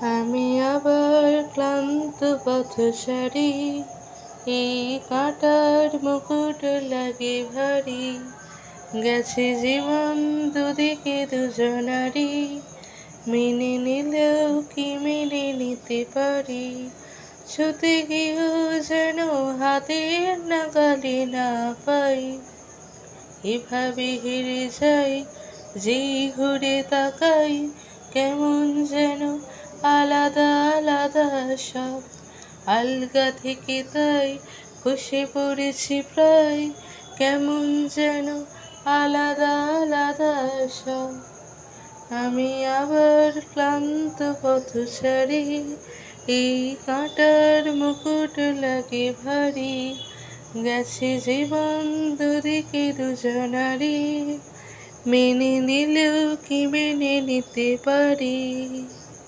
আমি আবার ক্লান্ত পথচারী, এই কাঁটার মুকুট লাগে ভারী। গেছে জীবন দুদিকে দুজনারই, মেনে নিলেও কি মেনে নিতে পারি। ছুতে গিয়েও যেন হাতের নাগালে না পাই, এভাবে হেরে যাই যেই ঘুরে তাকাই। কেমন যেন আলাদা আলাদা সব, আলগা থেকে তাই বসে পড়েছি প্রায়। কেমন যেন আলাদা আলাদা সব। আমি আবার ক্লান্ত পথচারী, এই কাঁটার মুকুট লাগে ভারী। গেছে জীবন দুদিকে দুজনারই, মেনে নিলেও কি মেনে নিতে পারি।